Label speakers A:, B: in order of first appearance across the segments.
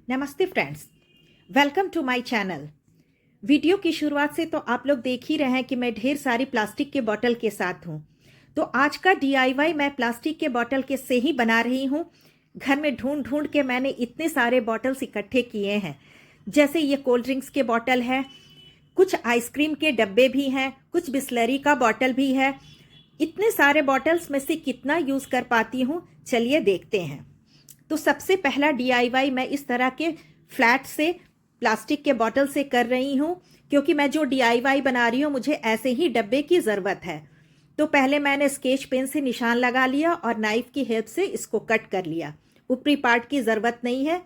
A: नमस्ते friends, welcome to my channel. Video की शुरुआत से तो आप लोग देख ही रहे हैं कि मैं ढेर सारी प्लास्टिक के बॉटल के साथ हूँ। तो आज का DIY मैं प्लास्टिक के बॉटल के से ही बना रही हूँ। घर में ढूंढ ढूंढ के मैंने इतने सारे बॉटल्स इकट्ठे किए हैं। जैसे ये कोल्ड ड्रिंक्स के बॉटल है, कुछ आइसक्रीम के डब्बे भी हैं, कुछ बिस्लरी का बॉटल भी है। इतने सारे बॉटल्स में से कितना यूज़ कर पाती हूँ, चलिए देखते हैं। तो सबसे पहला DIY मैं इस तरह के फ्लैट से प्लास्टिक के बॉटल से कर रही हूँ, क्योंकि मैं जो DIY बना रही हूँ मुझे ऐसे ही डब्बे की ज़रूरत है। तो पहले मैंने स्केच पेन से निशान लगा लिया और नाइफ की हेल्प से इसको कट कर लिया। ऊपरी पार्ट की ज़रूरत नहीं है।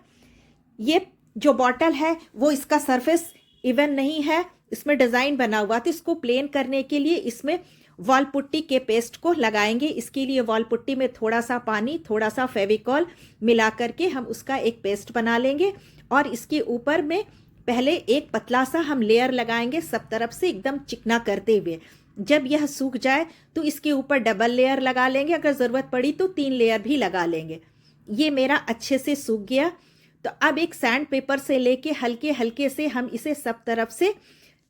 A: ये जो बॉटल है वो इसका सरफेस इवन नहीं है, इसमें डिज़ाइन बना हुआ, तो इसको प्लेन करने के लिए इसमें वॉल पुट्टी के पेस्ट को लगाएंगे। इसके लिए वॉल पुट्टी में थोड़ा सा पानी, थोड़ा सा फेविकॉल मिला करके हम उसका एक पेस्ट बना लेंगे और इसके ऊपर में पहले एक पतला सा हम लेयर लगाएंगे, सब तरफ से एकदम चिकना करते हुए। जब यह सूख जाए तो इसके ऊपर डबल लेयर लगा लेंगे, अगर ज़रूरत पड़ी तो 3 लेयर भी लगा लेंगे। ये मेरा अच्छे से सूख गया। तो अब एक सैंड पेपर से लेके हल्के हल्के से हम इसे सब तरफ से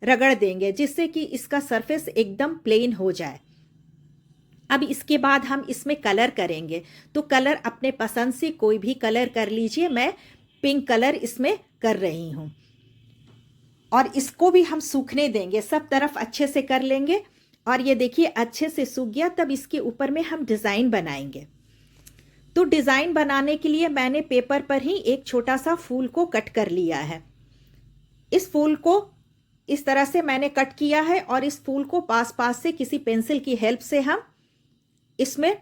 A: रगड़ देंगे, जिससे कि इसका सरफेस एकदम प्लेन हो जाए। अब इसके बाद हम इसमें कलर करेंगे। तो कलर अपने पसंद से कोई भी कलर कर लीजिए। मैं पिंक कलर इसमें कर रही हूँ और इसको भी हम सूखने देंगे, सब तरफ अच्छे से कर लेंगे। और ये देखिए अच्छे से सूख गया। तब इसके ऊपर में हम डिज़ाइन बनाएंगे। तो डिज़ाइन बनाने के लिए मैंने पेपर पर ही एक छोटा सा फूल को कट कर लिया है। इस फूल को इस तरह से मैंने कट किया है और इस फूल को पास पास से किसी पेंसिल की हेल्प से हम इसमें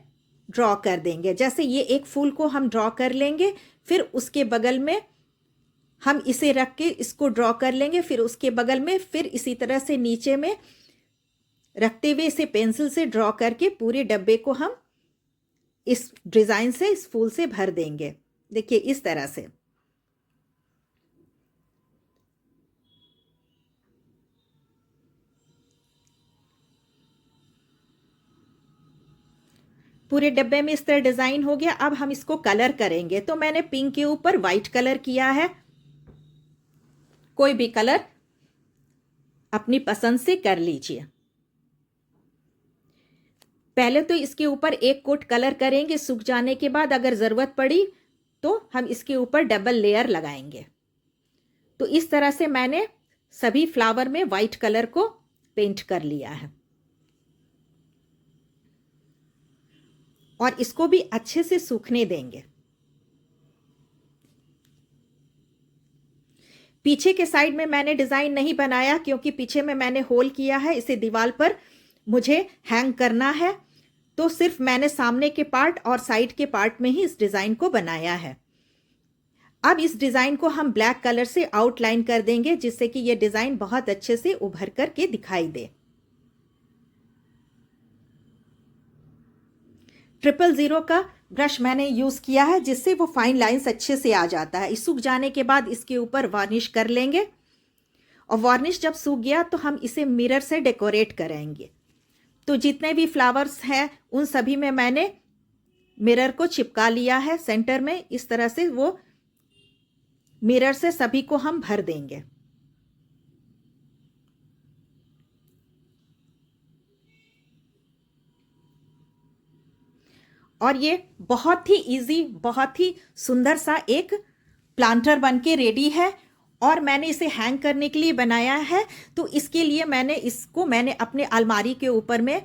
A: ड्रॉ कर देंगे। जैसे ये एक फूल को हम ड्रॉ कर लेंगे, फिर उसके बगल में हम इसे रख के इसको ड्रॉ कर लेंगे, फिर उसके बगल में फिर इसी तरह से नीचे में रखते हुए इसे पेंसिल से ड्रॉ करके पूरे डब्बे को हम इस डिज़ाइन से, इस फूल से भर देंगे। देखिए इस तरह से। पूरे डब्बे में इस तरह डिज़ाइन हो गया। अब हम इसको कलर करेंगे। तो मैंने पिंक के ऊपर वाइट कलर किया है। कोई भी कलर अपनी पसंद से कर लीजिए। पहले तो इसके ऊपर एक कोट कलर करेंगे, सूख जाने के बाद अगर ज़रूरत पड़ी तो हम इसके ऊपर डबल लेयर लगाएंगे। तो इस तरह से मैंने सभी फ्लावर में वाइट कलर को पेंट कर लिया है और इसको भी अच्छे से सूखने देंगे। पीछे के साइड में मैंने डिज़ाइन नहीं बनाया, क्योंकि पीछे में मैंने होल किया है, इसे दीवार पर मुझे हैंग करना है। तो सिर्फ मैंने सामने के पार्ट और साइड के पार्ट में ही इस डिज़ाइन को बनाया है। अब इस डिज़ाइन को हम ब्लैक कलर से आउटलाइन कर देंगे, जिससे कि ये डिज़ाइन बहुत अच्छे से उभर कर के दिखाई दे। 000 का ब्रश मैंने यूज़ किया है, जिससे वो फाइन लाइंस अच्छे से आ जाता है। इस सूख जाने के बाद इसके ऊपर वार्निश कर लेंगे और वार्निश जब सूख गया तो हम इसे मिरर से डेकोरेट करेंगे। तो जितने भी फ्लावर्स हैं उन सभी में मैंने मिरर को चिपका लिया है सेंटर में। इस तरह से वो मिरर से सभी को हम भर देंगे। और ये बहुत ही इजी, बहुत ही सुंदर सा एक प्लांटर बनके रेडी है। और मैंने इसे हैंग करने के लिए बनाया है। तो इसके लिए मैंने अपने अलमारी के ऊपर में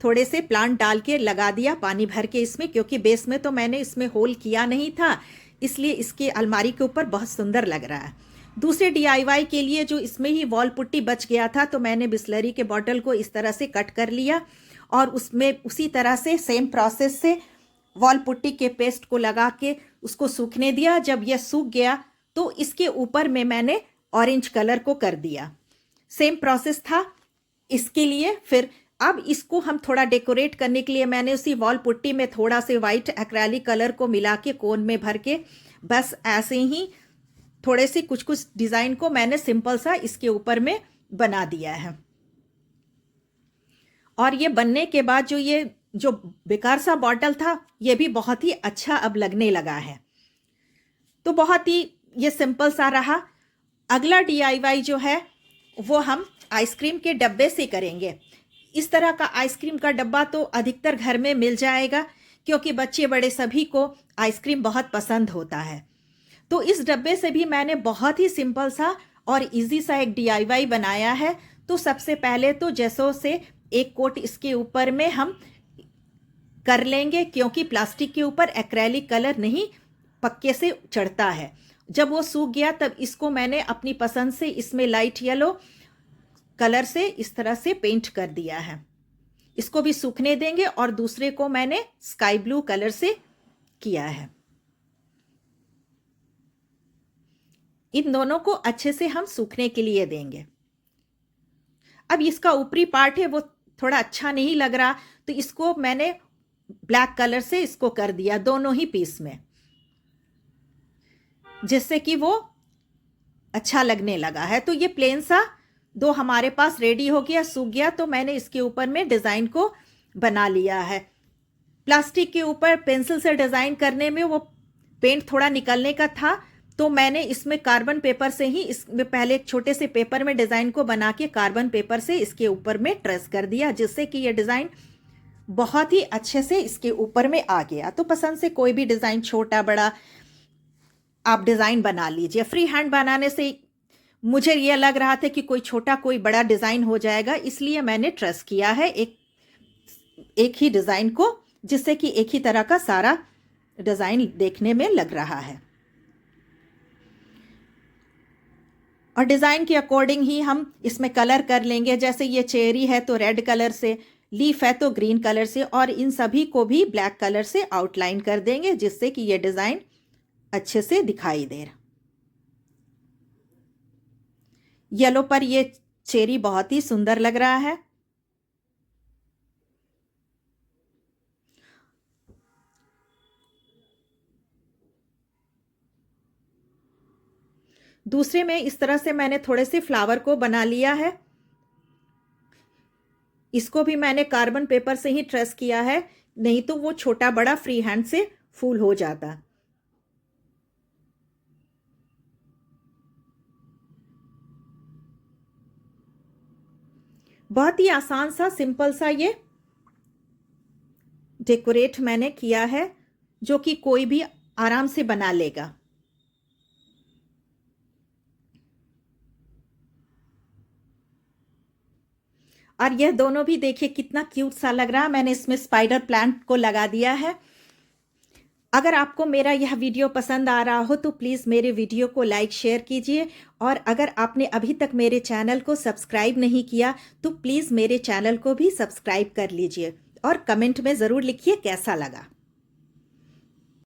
A: थोड़े से प्लांट डाल के लगा दिया, पानी भर के इसमें, क्योंकि बेस में तो मैंने इसमें होल किया नहीं था, इसलिए इसके अलमारी के ऊपर बहुत सुंदर लग रहा है। दूसरे DIY के लिए जो इसमें ही वॉल पुट्टी बच गया था, तो मैंने बिस्लरी के बॉटल को इस तरह से कट कर लिया और उसमें उसी तरह से सेम प्रोसेस से वॉल पुट्टी के पेस्ट को लगा के उसको सूखने दिया। जब यह सूख गया तो इसके ऊपर में मैंने ऑरेंज कलर को कर दिया। सेम प्रोसेस था इसके लिए। फिर अब इसको हम थोड़ा डेकोरेट करने के लिए मैंने उसी वॉल पुट्टी में थोड़ा से वाइट एक्रेलिक कलर को मिला के कोन में भर के बस ऐसे ही थोड़े से कुछ कुछ डिज़ाइन को मैंने सिंपल सा इसके ऊपर में बना दिया है। और ये बनने के बाद जो बेकार सा बॉटल था, ये भी बहुत ही अच्छा अब लगने लगा है। तो बहुत ही ये सिंपल सा रहा। अगला DIY जो है वो हम आइसक्रीम के डब्बे से करेंगे। इस तरह का आइसक्रीम का डब्बा तो अधिकतर घर में मिल जाएगा, क्योंकि बच्चे बड़े सभी को आइसक्रीम बहुत पसंद होता है। तो इस डब्बे से भी मैंने बहुत ही सिंपल सा और इजी सा एक DIY बनाया है। तो सबसे पहले तो जैसों से एक कोट इसके ऊपर में हम कर लेंगे, क्योंकि प्लास्टिक के ऊपर एक्रेलिक कलर नहीं पक्के से चढ़ता है। जब वो सूख गया तब इसको मैंने अपनी पसंद से इसमें लाइट येलो कलर से इस तरह से पेंट कर दिया है। इसको भी सूखने देंगे और दूसरे को मैंने स्काई ब्लू कलर से किया है। इन दोनों को अच्छे से हम सूखने के लिए देंगे। अब इसका ऊपरी पार्ट है वो थोड़ा अच्छा नहीं लग रहा, तो इसको मैंने ब्लैक कलर से इसको कर दिया दोनों ही पीस में, जिससे कि वो अच्छा लगने लगा है। तो ये प्लेन सा दो हमारे पास रेडी हो गया, सूख गया। तो मैंने इसके ऊपर में डिज़ाइन को बना लिया है। प्लास्टिक के ऊपर पेंसिल से डिज़ाइन करने में वो पेंट थोड़ा निकलने का था, तो मैंने इसमें कार्बन पेपर से ही इसमें पहले एक छोटे से पेपर में डिज़ाइन को बना के कार्बन पेपर से इसके ऊपर में ट्रेस कर दिया, जिससे कि ये डिज़ाइन बहुत ही अच्छे से इसके ऊपर में आ गया। तो पसंद से कोई भी डिज़ाइन छोटा बड़ा आप डिज़ाइन बना लीजिए। फ्री हैंड बनाने से मुझे यह लग रहा था कि कोई छोटा कोई बड़ा डिज़ाइन हो जाएगा, इसलिए मैंने ट्रेस किया है एक ही डिज़ाइन को, जिससे कि एक ही तरह का सारा डिज़ाइन देखने में लग रहा है। और डिज़ाइन के अकॉर्डिंग ही हम इसमें कलर कर लेंगे। जैसे ये चेरी है तो रेड कलर से, लीफ है तो ग्रीन कलर से, और इन सभी को भी ब्लैक कलर से आउटलाइन कर देंगे, जिससे कि ये डिज़ाइन अच्छे से दिखाई दे। येलो पर ये चेरी बहुत ही सुंदर लग रहा है। दूसरे में इस तरह से मैंने थोड़े से फ्लावर को बना लिया है। इसको भी मैंने कार्बन पेपर से ही ट्रेस किया है, नहीं तो वो छोटा बड़ा फ्री हैंड से फूल हो जाता। बहुत ही आसान सा सिंपल सा ये डेकोरेट मैंने किया है, जो कि कोई भी आराम से बना लेगा। और यह दोनों भी देखिए कितना क्यूट सा लग रहा है। मैंने इसमें स्पाइडर प्लांट को लगा दिया है। अगर आपको मेरा यह वीडियो पसंद आ रहा हो तो प्लीज़ मेरे वीडियो को लाइक शेयर कीजिए, और अगर आपने अभी तक मेरे चैनल को सब्सक्राइब नहीं किया तो प्लीज़ मेरे चैनल को भी सब्सक्राइब कर लीजिए, और कमेंट में ज़रूर लिखिए कैसा लगा।